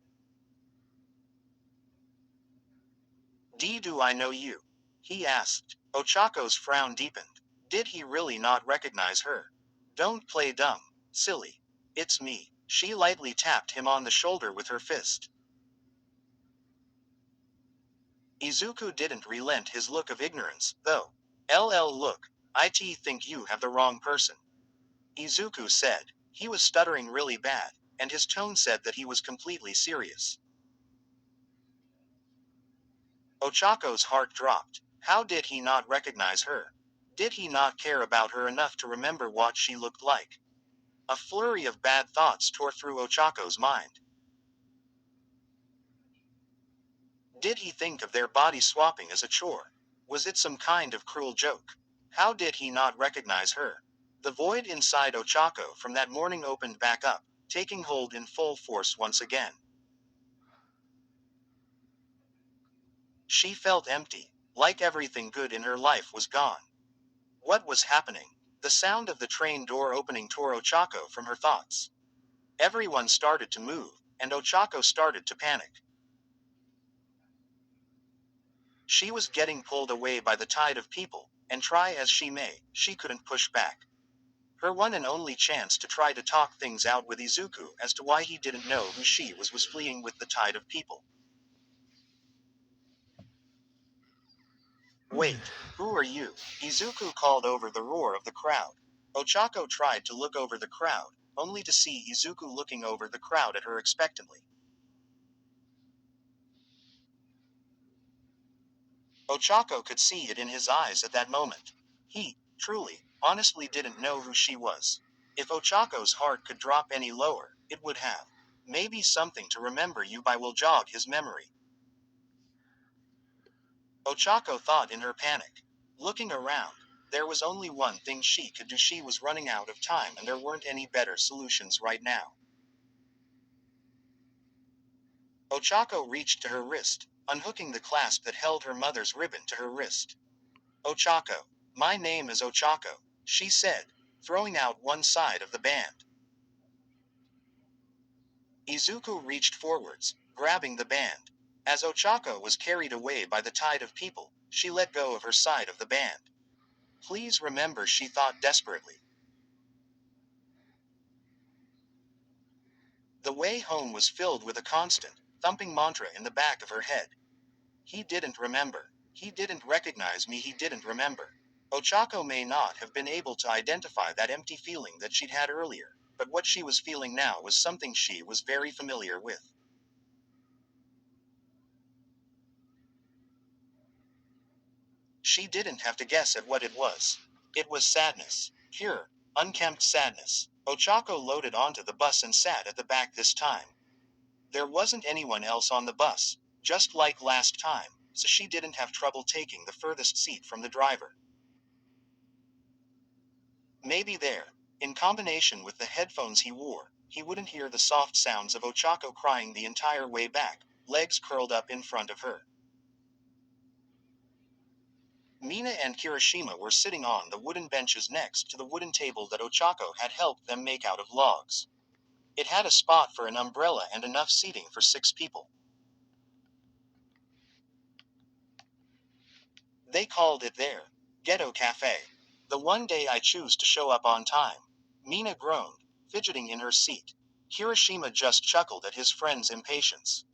Do I know you?" he asked. Ochako's frown deepened. Did he really not recognize her? "Don't play dumb, silly. It's me." She lightly tapped him on the shoulder with her fist. Izuku didn't relent his look of ignorance, though. Look, I think you have the wrong person," Izuku said. He was stuttering really bad, and his tone said that he was completely serious. Ochako's heart dropped. How did he not recognize her? Did he not care about her enough to remember what she looked like? A flurry of bad thoughts tore through Ochako's mind. Did he think of their body swapping as a chore? Was it some kind of cruel joke? How did he not recognize her? The void inside Ochako from that morning opened back up, taking hold in full force once again. She felt empty, like everything good in her life was gone. What was happening? The sound of the train door opening tore Ochako from her thoughts. Everyone started to move, and Ochako started to panic. She was getting pulled away by the tide of people, and try as she may, she couldn't push back. Her one and only chance to try to talk things out with Izuku as to why he didn't know who she was fleeing with the tide of people. "Wait, who are you?" Izuku called over the roar of the crowd. Ochako tried to look over the crowd, only to see Izuku looking over the crowd at her expectantly. Ochako could see it in his eyes at that moment. He, truly, honestly didn't know who she was. If Ochako's heart could drop any lower, it would have. Maybe something to remember you by will jog his memory. Ochako thought in her panic. Looking around, there was only one thing she could do. She was running out of time and there weren't any better solutions right now. Ochako reached to her wrist, unhooking the clasp that held her mother's ribbon to her wrist. Ochako. My name is Ochako, she said, throwing out one side of the band. Izuku reached forwards, grabbing the band. As Ochako was carried away by the tide of people, she let go of her side of the band. Please remember, she thought desperately. The way home was filled with a constant, thumping mantra in the back of her head. He didn't remember. He didn't recognize me. He didn't remember. Ochako may not have been able to identify that empty feeling that she'd had earlier, but what she was feeling now was something she was very familiar with. She didn't have to guess at what it was. It was sadness. Pure, unkempt sadness. Ochako loaded onto the bus and sat at the back this time. There wasn't anyone else on the bus, just like last time, so she didn't have trouble taking the furthest seat from the driver. Maybe there, in combination with the headphones he wore, he wouldn't hear the soft sounds of Ochako crying the entire way back, legs curled up in front of her. Mina and Kirishima were sitting on the wooden benches next to the wooden table that Ochako had helped them make out of logs. It had a spot for an umbrella and enough seating for 6 people. They called it their ghetto cafe. The one day I choose to show up on time. Mina groaned, fidgeting in her seat. Kirishima just chuckled at his friend's impatience.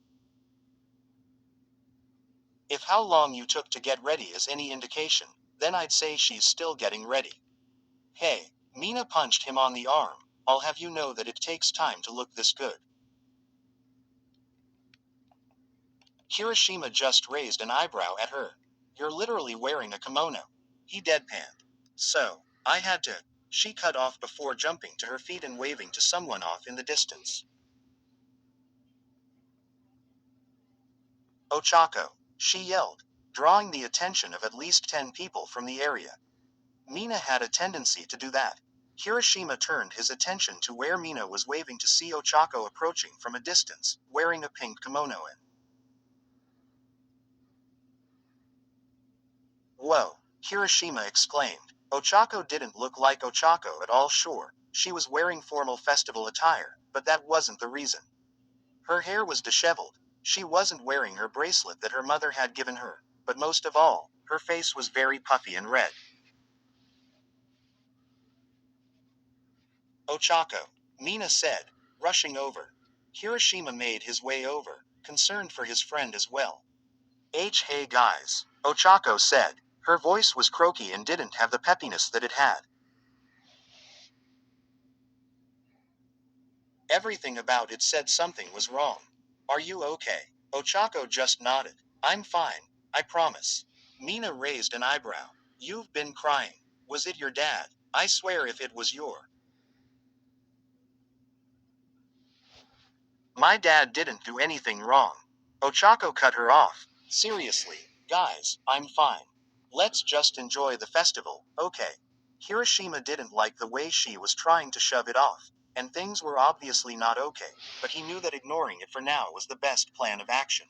If how long you took to get ready is any indication, then I'd say she's still getting ready. Hey, Mina punched him on the arm. I'll have you know that it takes time to look this good. Kirishima just raised an eyebrow at her. You're literally wearing a kimono. He deadpanned. So, I had to. She cut off before jumping to her feet and waving to someone off in the distance. Ochako, she yelled, drawing the attention of at least 10 people from the area. Mina had a tendency to do that. Kirishima turned his attention to where Mina was waving to see Ochako approaching from a distance, wearing a pink kimono in. Whoa, Kirishima exclaimed. Ochako didn't look like Ochako at all. Sure, she was wearing formal festival attire, but that wasn't the reason. Her hair was disheveled. She wasn't wearing her bracelet that her mother had given her, but most of all, her face was very puffy and red. Ochako, Mina said, rushing over. Kirishima made his way over, concerned for his friend as well. Hey guys, Ochako said. Her voice was croaky and didn't have the peppiness that it had. Everything about it said something was wrong. Are you okay? Ochako just nodded. I'm fine, I promise. Mina raised an eyebrow. You've been crying. Was it your dad? I swear if it was your. My dad didn't do anything wrong. Ochako cut her off. Seriously, guys, I'm fine. Let's just enjoy the festival, okay? Kirishima didn't like the way she was trying to shove it off, and things were obviously not okay, but he knew that ignoring it for now was the best plan of action.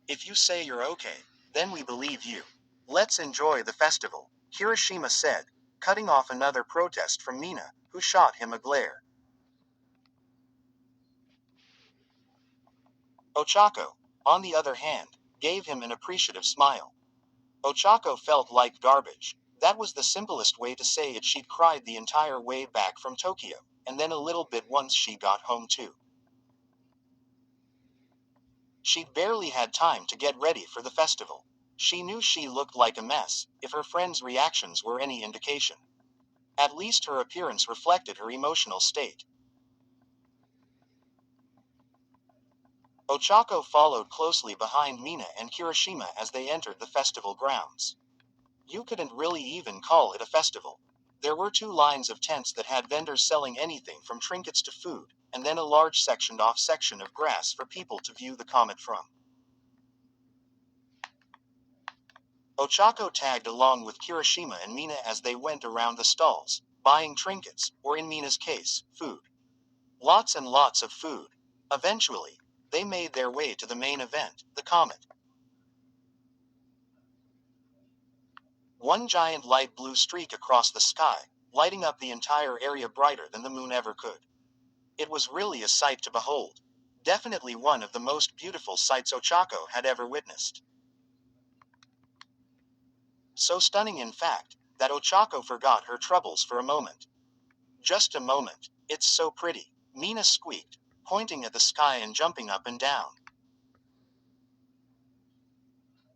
If you say you're okay, then we believe you. Let's enjoy the festival, Kirishima said, cutting off another protest from Mina, who shot him a glare. Ochako, on the other hand, gave him an appreciative smile. Ochako felt like garbage. That was the simplest way to say it. She'd cried the entire way back from Tokyo, and then a little bit once she got home too. She'd barely had time to get ready for the festival. She knew she looked like a mess, if her friends' reactions were any indication. At least her appearance reflected her emotional state. Ochako followed closely behind Mina and Kirishima as they entered the festival grounds. You couldn't really even call it a festival. There were two lines of tents that had vendors selling anything from trinkets to food, and then a large sectioned-off section of grass for people to view the comet from. Ochako tagged along with Kirishima and Mina as they went around the stalls, buying trinkets, or in Mina's case, food. Lots and lots of food. Eventually, they made their way to the main event, the comet. One giant light blue streak across the sky, lighting up the entire area brighter than the moon ever could. It was really a sight to behold. Definitely one of the most beautiful sights Ochako had ever witnessed. So stunning in fact, that Ochako forgot her troubles for a moment. Just a moment. It's so pretty, Mina squeaked, pointing at the sky and jumping up and down.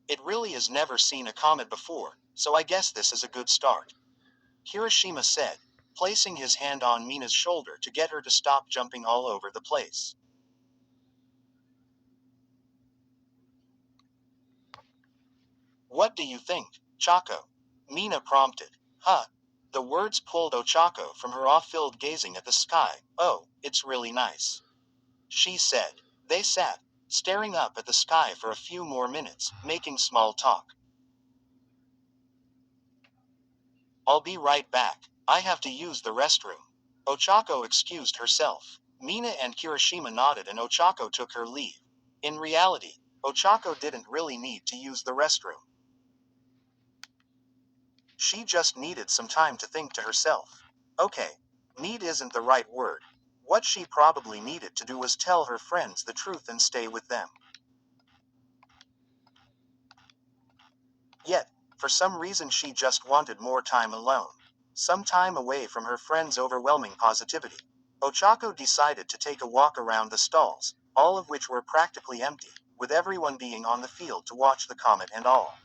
It really has never seen a comet before, so I guess this is a good start, Kirishima said, placing his hand on Mina's shoulder to get her to stop jumping all over the place. What do you think, Chako? Mina prompted. Huh? The words pulled Ochako from her awe-filled gazing at the sky. Oh, it's really nice, she said. They sat, staring up at the sky for a few more minutes, making small talk. I'll be right back. I have to use the restroom. Ochako excused herself. Mina and Kirishima nodded and Ochako took her leave. In reality, Ochako didn't really need to use the restroom. She just needed some time to think to herself. Okay, need isn't the right word. What she probably needed to do was tell her friends the truth and stay with them. Yet, for some reason she just wanted more time alone. Some time away from her friends' overwhelming positivity. Ochako decided to take a walk around the stalls, all of which were practically empty, with everyone being on the field to watch the comet and all.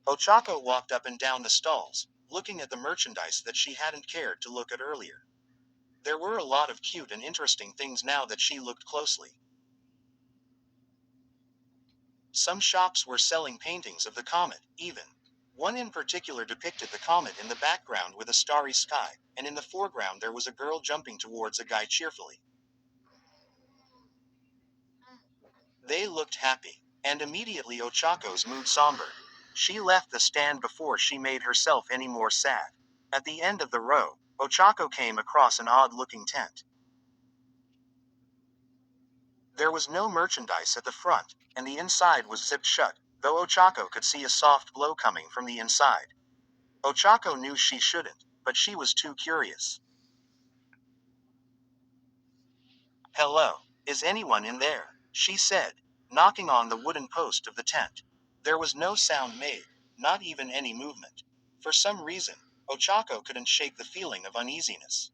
Ochako walked up and down the stalls, looking at the merchandise that she hadn't cared to look at earlier. There were a lot of cute and interesting things now that she looked closely. Some shops were selling paintings of the comet, even. One in particular depicted the comet in the background with a starry sky, and in the foreground there was a girl jumping towards a guy cheerfully. They looked happy, and immediately Ochako's mood sombered. She left the stand before she made herself any more sad. At the end of the row, Ochako came across an odd-looking tent. There was no merchandise at the front, and the inside was zipped shut, though Ochako could see a soft glow coming from the inside. Ochako knew she shouldn't, but she was too curious. Hello, is anyone in there? She said, knocking on the wooden post of the tent. There was no sound made, not even any movement. For some reason, Ochako couldn't shake the feeling of uneasiness.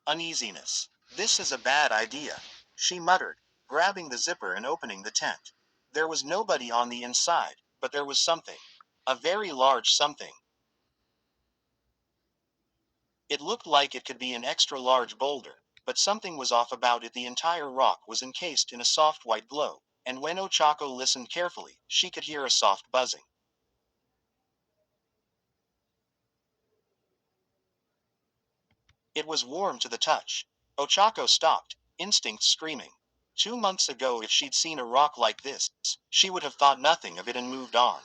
Uneasiness. This is a bad idea, she muttered, grabbing the zipper and opening the tent. There was nobody on the inside, but there was something. A very large something. It looked like it could be an extra large boulder, but something was off about it. The entire rock was encased in a soft white glow, and when Ochako listened carefully, she could hear a soft buzzing. It was warm to the touch. Ochako stopped, instinct screaming. 2 months ago, if she'd seen a rock like this, she would have thought nothing of it and moved on.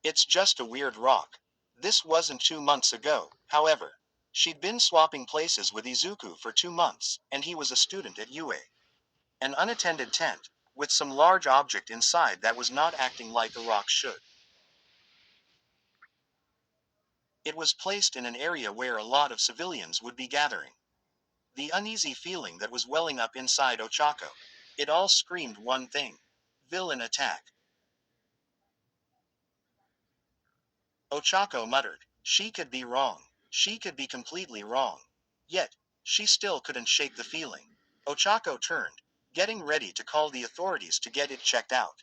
It's just a weird rock. This wasn't 2 months ago, however. She'd been swapping places with Izuku for 2 months, and he was a student at UA. An unattended tent, with some large object inside that was not acting like a rock should. It was placed in an area where a lot of civilians would be gathering. The uneasy feeling that was welling up inside Ochako. It all screamed one thing. Villain attack. Ochako muttered. She could be wrong. She could be completely wrong. Yet, she still couldn't shake the feeling. Ochako turned, getting ready to call the authorities to get it checked out.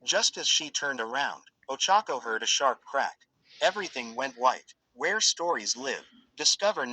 Just as she turned around, Ochako heard a sharp crack. Everything went white. Where stories live. Discover now.